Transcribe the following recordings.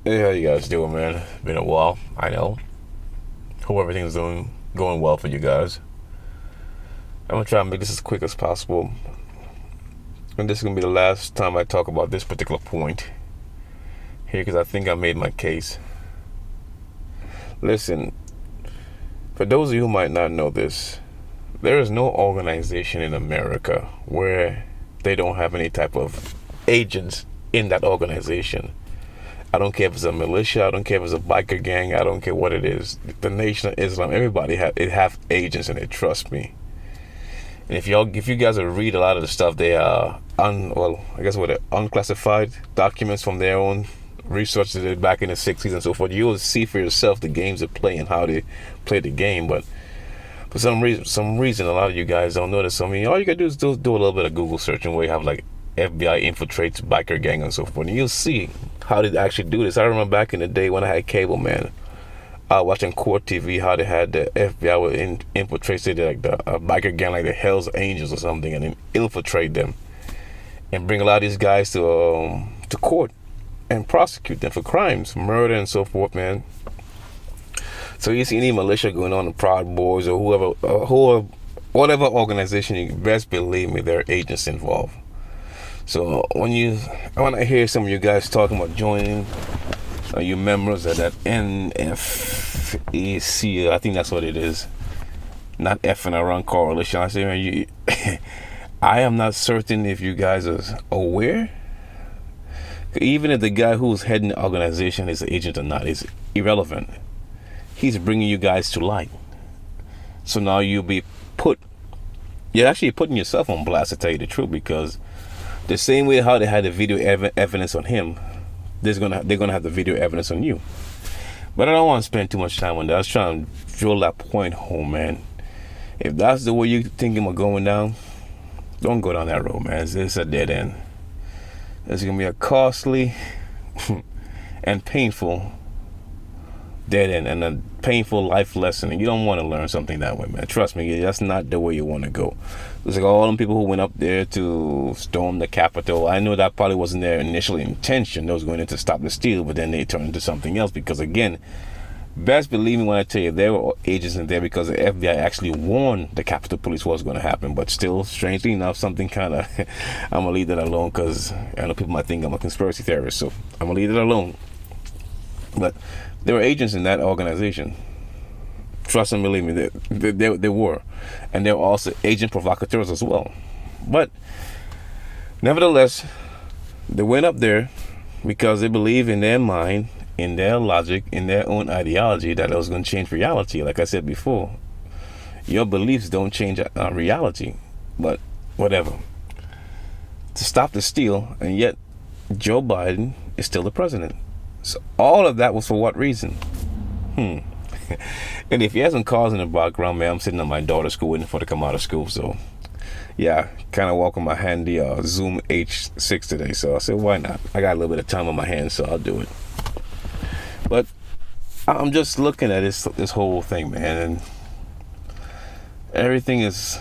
Hey, how you guys doing, man? Been a while, I know. Hope everything's going well for you guys. I'm gonna try and make this as quick as possible, and this is gonna be the last time I talk about this particular point here because I think I made my case. Listen, for those of you who might not know this, there is no organization in America where they don't have any type of agents in that organization. I don't care if it's a militia. I don't care if it's a biker gang. I don't care what it is. The Nation of Islam. Everybody have agents in it. Trust me. And if you guys read a lot of the stuff, they are I guess what they're unclassified documents from their own research they did back in the '60s and so forth. You'll see for yourself the games they play and how they play the game. But for some reason, a lot of you guys don't notice. I mean, all you gotta do is do a little bit of Google searching where you have like FBI infiltrates biker gang and so forth, and you'll see how they actually do this. I remember back in the day when I had cable, man. Watching Court TV, how they had the FBI would infiltrate like the biker gang, like the Hell's Angels or something, and then infiltrate them and bring a lot of these guys to court and prosecute them for crimes, murder and so forth, man. So you see any militia going on, the Proud Boys or whatever organization, you best believe me, there are agents involved. So when I hear some of you guys talking about joining, you members of that NFEC, I think that's what it is, not effing around coalition. I say, man, I am not certain if you guys are aware. Even if the guy who's heading the organization is an agent or not is irrelevant. He's bringing you guys to light. So now you're actually putting yourself on blast, to tell you the truth, because the same way how they had the video evidence on him, they're gonna have the video evidence on you. But I don't want to spend too much time on that. I was trying to drill that point home, man. If that's the way you thinking of going down, don't go down that road, man. It's a dead end. It's gonna be a costly and painful dead end and a painful life lesson, and you don't want to learn something that way, man. Trust me, that's not the way you want to go. It's like all them people who went up there to storm the Capitol. I know that probably wasn't their initial intention. They was going in to stop the steal, but then they turned into something else because, again, best believe me when I tell you, there were agents in there because the FBI actually warned the Capitol Police what was going to happen. But still, strangely enough, something kind of I'm gonna leave that alone because I know people might think I'm a conspiracy theorist, so I'm gonna leave it alone. But there were agents in that organization. Trust and believe me, they were. And they were also agent provocateurs as well. But nevertheless, they went up there because they believe in their mind, in their logic, in their own ideology that it was going to change reality. Like I said before, your beliefs don't change reality. But whatever. To stop the steal, and yet Joe Biden is still the president. So all of that was for what reason? And if you have some cars in the background, man, I'm sitting at my daughter's school waiting for her to come out of school. So yeah, kind of walking my handy Zoom H6 today. So I said, why not? I got a little bit of time on my hands, so I'll do it. But I'm just looking at this whole thing, man, and everything is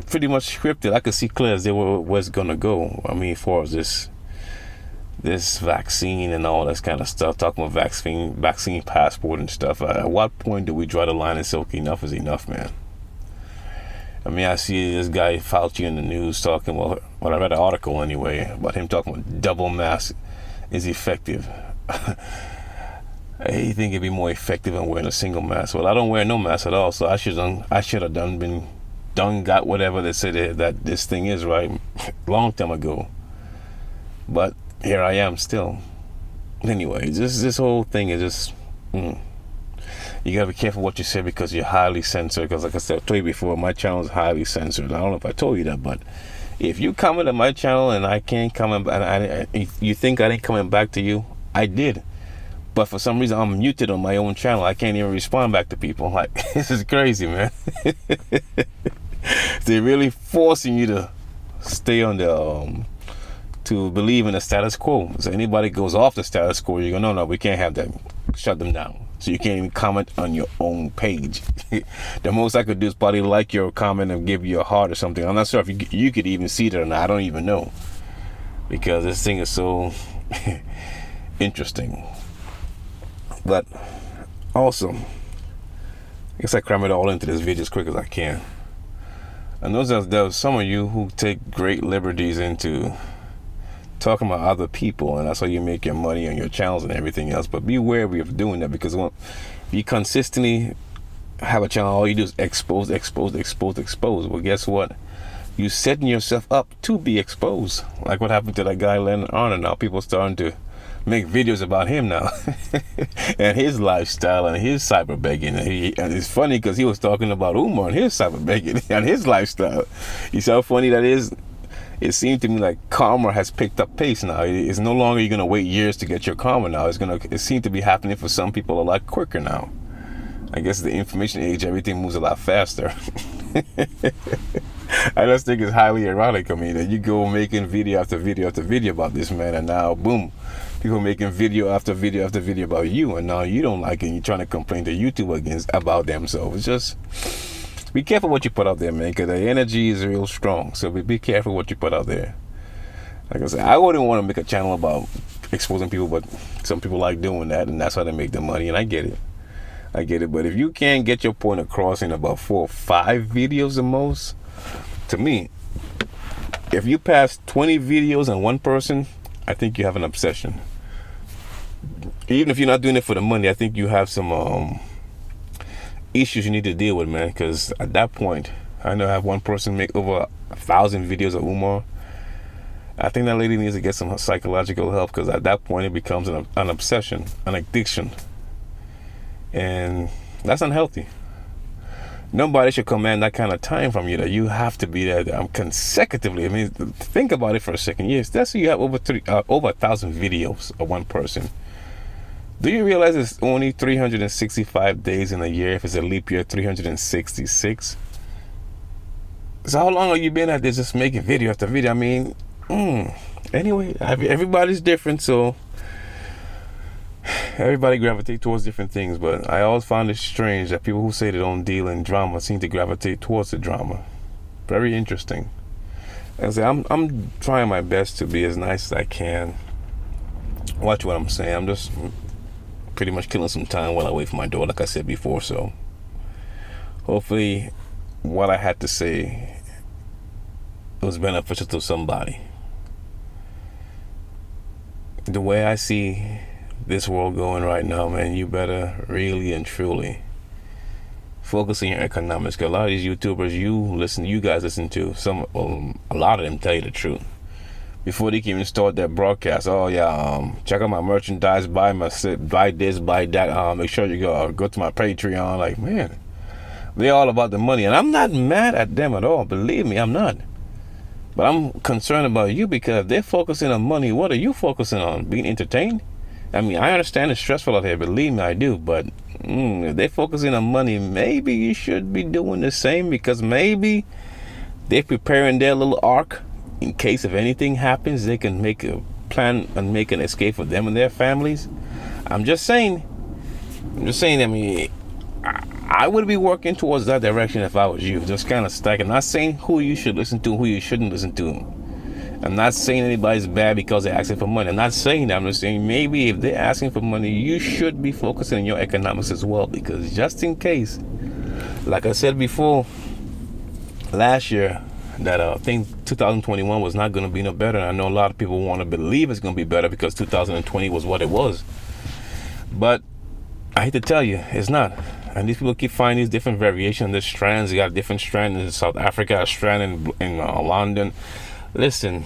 pretty much scripted. I could see clear as they were where's gonna go. I mean, as far as this vaccine and all this kind of stuff, talking about vaccine passport and stuff. At what point do we draw the line and say, okay, enough is enough, man? I mean, I see this guy Fauci in the news talking about, well, I read an article anyway, about him talking about double mask is effective. He think it'd be more effective than wearing a single mask. Well, I don't wear no mask at all, so I should have got whatever they said that this thing is, right, long time ago. But here I am still. Anyway, this whole thing is just you gotta be careful what you say because you're highly censored. Because like I said, I told you before, my channel is highly censored. I don't know if I told you that, but if you comment on my channel and I can't comment, and you think I ain't coming back to you, I did. But for some reason, I'm muted on my own channel. I can't even respond back to people. Like, this is crazy, man. They're really forcing you to stay on the to believe in the status quo. So anybody goes off the status quo, you go, no, we can't have that. Shut them down. So you can't even comment on your own page. The most I could do is probably like your comment and give you a heart or something. I'm not sure if you could even see that or not. I don't even know. Because this thing is so interesting. But also, I guess I cram it all into this video as quick as I can. I know there's some of you who take great liberties into talking about other people, and that's how you make your money on your channels and everything else. But be wary of doing that, because if you consistently have a channel, all you do is expose. Well, guess what? You setting yourself up to be exposed. Like what happened to that guy Leonard Arnold. Now people starting to make videos about him now and his lifestyle and his cyber begging. And it's funny because he was talking about Umar and his cyber begging and his lifestyle. You see how funny that is? It seemed to me like karma has picked up pace now. It's no longer you're gonna wait years to get your karma now. It seems to be happening for some people a lot quicker now. I guess the information age, everything moves a lot faster. I just think it's highly ironic. I mean, that you go making video after video after video about this man, and now boom, people making video after video after video about you, and now you don't like it and you're trying to complain to YouTube about themselves. It's just be careful what you put out there, man, because the energy is real strong. So be careful what you put out there. Like I said, I wouldn't want to make a channel about exposing people, but some people like doing that, and that's how they make their money, and I get it. But if you can't get your point across in about 4 or 5 videos the most, to me, if you pass 20 videos on one person, I think you have an obsession. Even if you're not doing it for the money, I think you have some issues you need to deal with, man. Because at that point, I know I have one person make over 1,000 videos of Umar. I think that lady needs to get some psychological help, because at that point it becomes an obsession, an addiction. And that's unhealthy. Nobody should command that kind of time from you, that you have to be there consecutively. I mean, think about it for a second. Yes, that's you have over 1,000 videos of one person. Do you realize it's only 365 days in a year? If it's a leap year, 366. So how long have you been at this, just making video after video? I mean, anyway, everybody's different, so everybody gravitate towards different things. But I always find it strange that people who say they don't deal in drama seem to gravitate towards the drama. Very interesting. I say, I'm trying my best to be as nice as I can. Watch what I'm saying. I'm just pretty much killing some time while I wait for my door, like I said before. So hopefully what I had to say was beneficial to somebody. The way I see this world going right now, man, you better really and truly focus on your economics. Cause a lot of these YouTubers you guys listen to, a lot of them tell you the truth before they can even start their broadcast. Oh yeah, check out my merchandise, buy this, buy that. Make sure you go to my Patreon. Like, man, they're all about the money, and I'm not mad at them at all. Believe me, I'm not. But I'm concerned about you, because if they're focusing on money, what are you focusing on? Being entertained? I mean, I understand it's stressful out here, believe me, I do. But if they're focusing on money, maybe you should be doing the same, because maybe they're preparing their little ark in case if anything happens, they can make a plan and make an escape for them and their families. I'm just saying. I mean, I would be working towards that direction if I was you. Just kind of stack. I'm not saying who you should listen to, who you shouldn't listen to. I'm not saying anybody's bad because they're asking for money. I'm not saying that. I'm just saying maybe if they're asking for money, you should be focusing on your economics as well, because just in case, like I said before, last year, that I think 2021 was not going to be no better. And I know a lot of people want to believe it's going to be better because 2020 was what it was. But I hate to tell you, it's not. And these people keep finding these different variations. There's strands. You got a different strand in South Africa, a strand in London. Listen,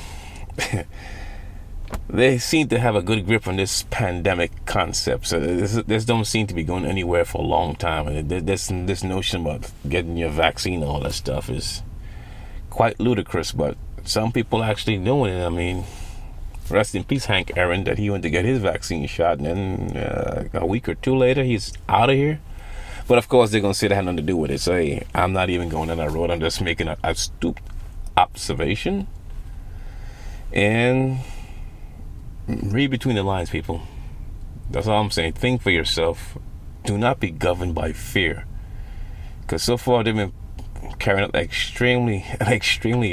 they seem to have a good grip on this pandemic concept. So this don't seem to be going anywhere for a long time. And this notion about getting your vaccine and all that stuff is quite ludicrous. But some people actually doing it. I mean, rest in peace, Hank Aaron, that he went to get his vaccine shot, and then a week or two later, he's out of here. But of course, they're going to say that had nothing to do with it. So hey, I'm not even going down that road. I'm just making a astute observation. And read between the lines, people. That's all I'm saying. Think for yourself. Do not be governed by fear. Because so far, they've been carrying out extremely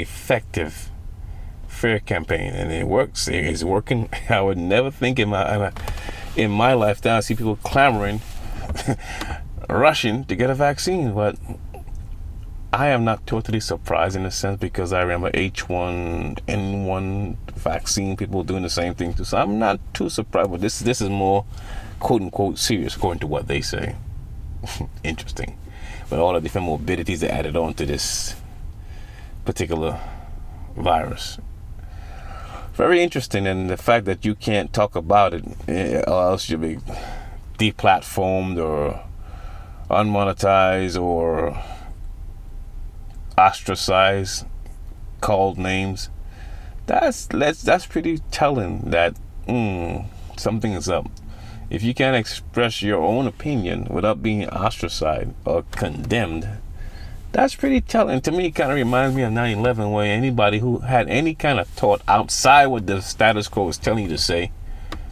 effective fear campaign, and it works. It is working. I would never think in my lifetime I see people clamoring, rushing to get a vaccine, but I am not totally surprised in a sense, because I remember H1N1 vaccine, people doing the same thing too. So I'm not too surprised, but this is more quote unquote serious according to what they say. Interesting. But all the different morbidities that added on to this particular virus. Very interesting, and the fact that you can't talk about it, or else you'll be deplatformed or unmonetized or ostracized, called names. That's pretty telling that something is up. If you can't express your own opinion without being ostracized or condemned, that's pretty telling. To me, it kind of reminds me of 9/11, where anybody who had any kind of thought outside what the status quo was telling you to say,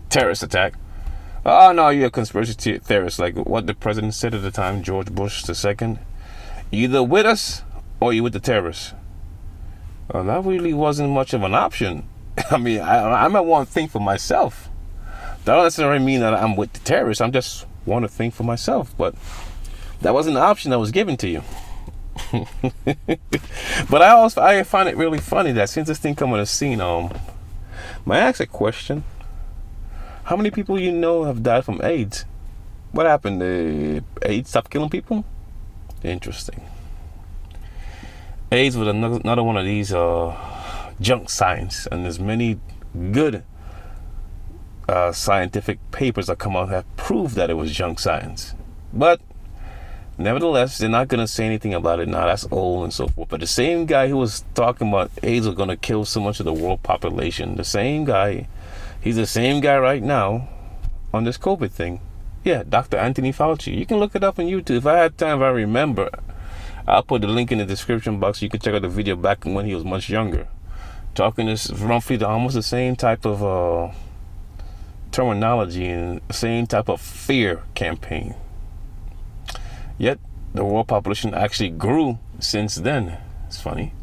terrorist attack, oh no, you're a conspiracy theorist, like what the president said at the time, George Bush II, either with us or you with the terrorists. Well, that really wasn't much of an option. I mean, I might want to think for myself. That don't necessarily mean that I'm with the terrorists. I just want to think for myself. But that wasn't the option that was given to you. But I find it really funny that since this thing come on the scene, may I ask a question? How many people you know have died from AIDS? What happened? AIDS stopped killing people? Interesting. AIDS was another one of these junk science, and there's many good scientific papers that come out that prove that it was junk science. But nevertheless, they're not going to say anything about it now. That's old and so forth. But the same guy who was talking about AIDS was going to kill so much of the world population, the same guy, he's the same guy right now on this COVID thing. Yeah, Dr. Anthony Fauci. You can look it up on YouTube. If I had time, if I remember, I'll put the link in the description box so you can check out the video back when he was much younger. Talking this roughly almost the same type of terminology and same type of fear campaign. Yet the world population actually grew since then. It's funny.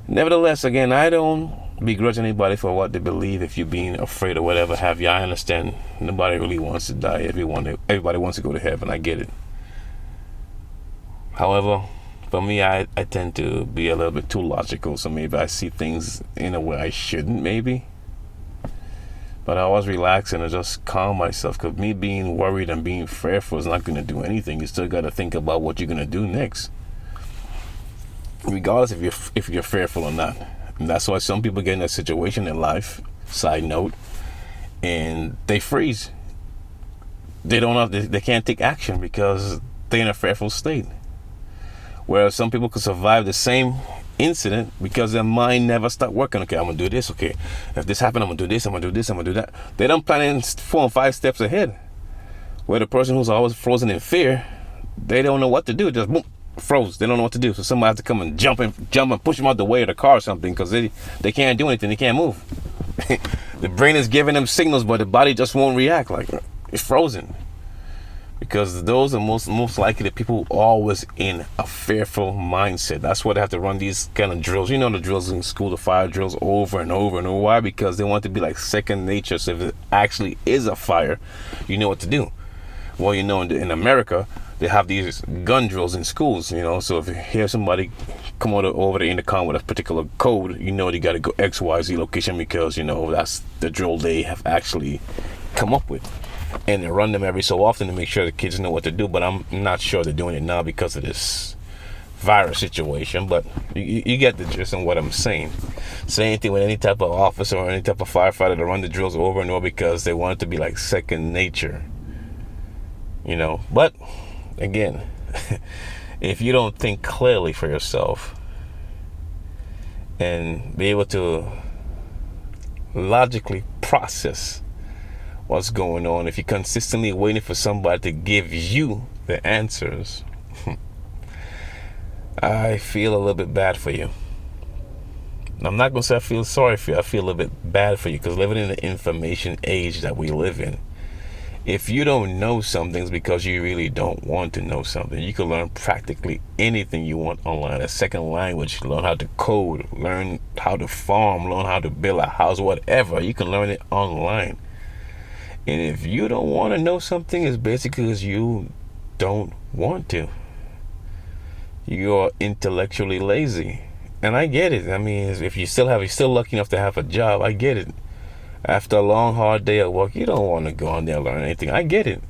Nevertheless, again, I don't begrudge anybody for what they believe. If you're being afraid or whatever have you, I understand. Nobody really wants to die. Everybody wants to go to heaven. I get it. However, for me, I tend to be a little bit too logical. So maybe I see things in a way I shouldn't, maybe. But I always relax and I just calm myself, because me being worried and being fearful is not going to do anything. You still got to think about what you're going to do next, regardless if you're fearful or not. And that's why some people get in a situation in life, side note, and they freeze. They can't take action because they're in a fearful state. Whereas some people could survive the same incident because their mind never stopped working. Okay, I'm gonna do this. Okay, if this happened, I'm gonna do this. I'm gonna do this. I'm gonna do that. They don't plan in 4 and 5 steps ahead. Where the person who's always frozen in fear, they don't know what to do. Just boom, froze. They don't know what to do. So somebody has to come and jump and push them out the way of the car or something, because they can't do anything. They can't move. The brain is giving them signals, but the body just won't react. Like it's frozen. Because those are most likely the people always in a fearful mindset. That's why they have to run these kind of drills. You know the drills in school, the fire drills over and over and over. Why? Because they want to be like second nature. So if it actually is a fire, you know what to do. Well, you know, in America, they have these gun drills in schools, you know. So if you hear somebody come over the intercom with a particular code, you know you got to go XYZ location, because, you know, that's the drill they have actually come up with. And they run them every so often to make sure the kids know what to do. But I'm not sure they're doing it now because of this virus situation. But you get the gist of what I'm saying. Same thing with any type of officer or any type of firefighter to run the drills over and over because they want it to be like second nature. You know, but again, if you don't think clearly for yourself and be able to logically process what's going on, if you're consistently waiting for somebody to give you the answers, I feel a little bit bad for you. I'm not going to say I feel sorry for you. I feel a little bit bad for you, because living in the information age that we live in, If you don't know something, it's because you really don't want to know something. You can learn practically anything you want online. A second language, learn how to code, learn how to farm, learn how to build a house, whatever. You can learn it online. And if you don't want to know something, it's basically because you don't want to. You're intellectually lazy. And I get it. I mean, if you're still lucky enough to have a job, I get it. After a long, hard day at work, you don't want to go on there and learn anything. I get it.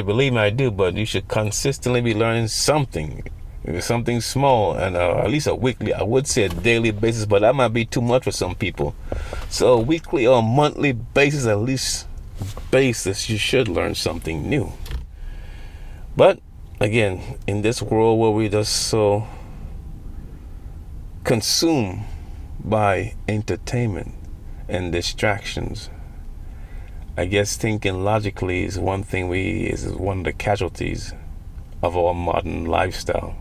Believe me, I do. But you should consistently be learning something. Something small, and at least a weekly, I would say a daily basis, but that might be too much for some people. So a weekly or monthly basis, at least basis, you should learn something new. But again, in this world where we just so consumed by entertainment and distractions, I guess thinking logically is one of the casualties of our modern lifestyle.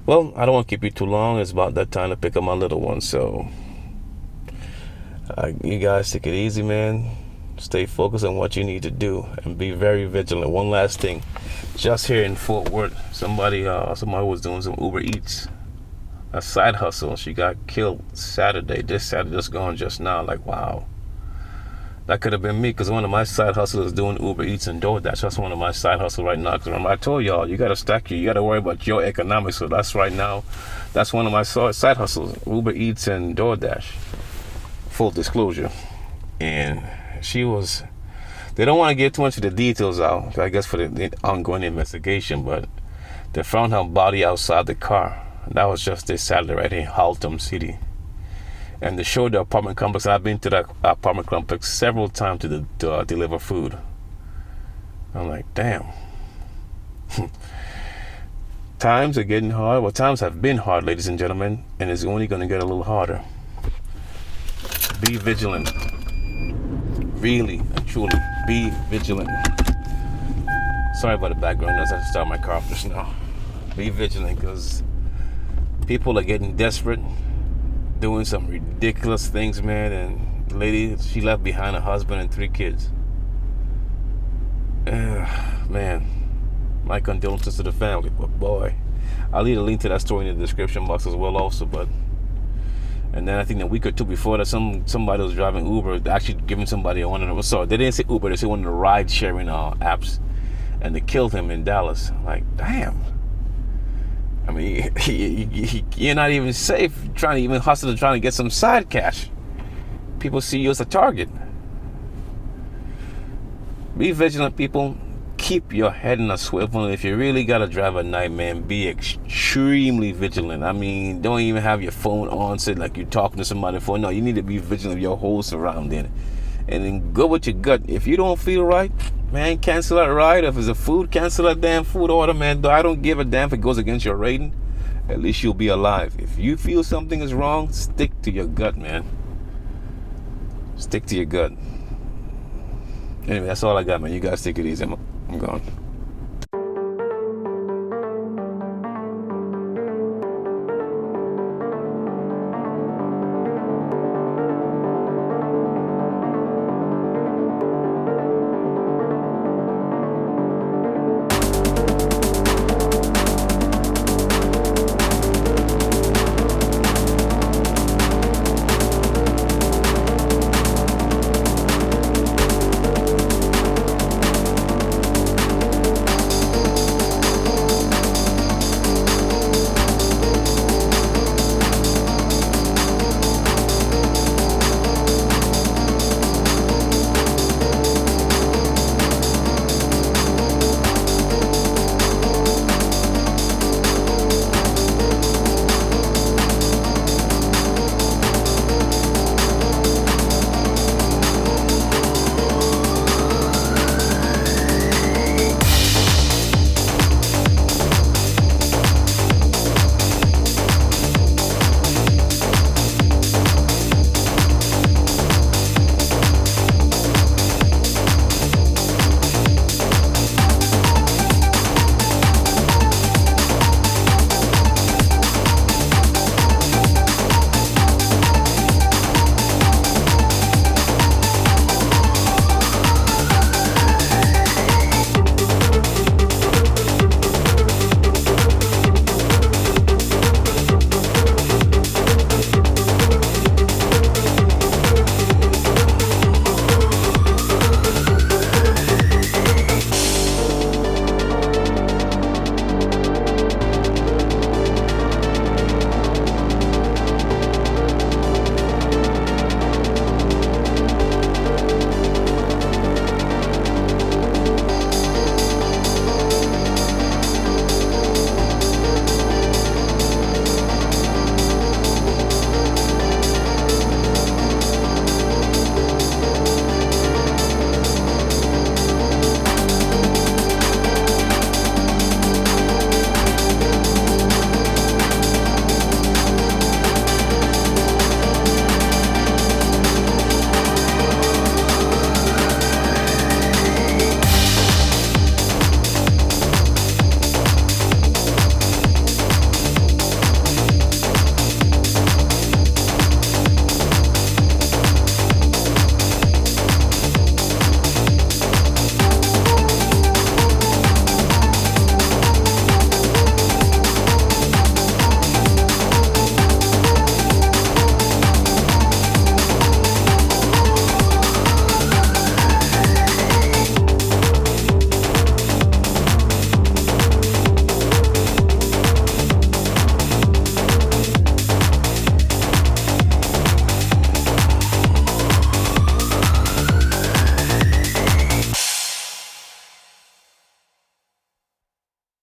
Well, I don't want to keep you too long. It's about that time to pick up my little one. So you guys take it easy, man. Stay focused on what you need to do and be very vigilant. One last thing, just here in Fort Worth, somebody was doing some Uber Eats, a side hustle. She got killed Saturday. This Saturday just gone just now. Like, wow, that could have been me, because one of my side hustles is doing Uber Eats and DoorDash. That's one of my side hustles right now. Because remember, I told y'all, you got to stack you got to worry about your economics. So that's right now, that's one of my side hustles, Uber Eats and DoorDash. Full disclosure. And they don't want to get too much of the details out, I guess, for the ongoing investigation, but they found her body outside the car. That was just this Saturday right here in Haltom City. And they showed the apartment complex. I've been to that apartment complex several times to deliver food. I'm like, damn. Times are getting hard. Well, times have been hard, ladies and gentlemen, and it's only going to get a little harder. Be vigilant. Really and truly, be vigilant. Sorry about the background noise. I have to start my car up just now. Be vigilant, because people are getting desperate, doing some ridiculous things, man. And the lady, she left behind a husband and 3 kids. Man, my condolences to the family. But boy, I'll leave a link to that story in the description box as well also. But and then I think a week or two before that, somebody was driving Uber, actually giving somebody one of them. Sorry, they didn't say Uber, they said one of the ride sharing apps, and they killed him in Dallas. Like, damn. I mean, you're not even safe trying to even hustle, trying to get some side cash. People see you as a target. Be vigilant, people. Keep your head in a swivel. And if you really got to drive at night, man, be extremely vigilant. I mean, don't even have your phone on, say like you're talking to somebody phone. No, you need to be vigilant of your whole surrounding. And then go with your gut. If you don't feel right, man, cancel that ride. If it's a food, cancel that damn food order, man. I don't give a damn if it goes against your rating. At least you'll be alive. If you feel something is wrong, stick to your gut, man. Stick to your gut. Anyway, that's all I got, man. You guys take it easy. I'm gone.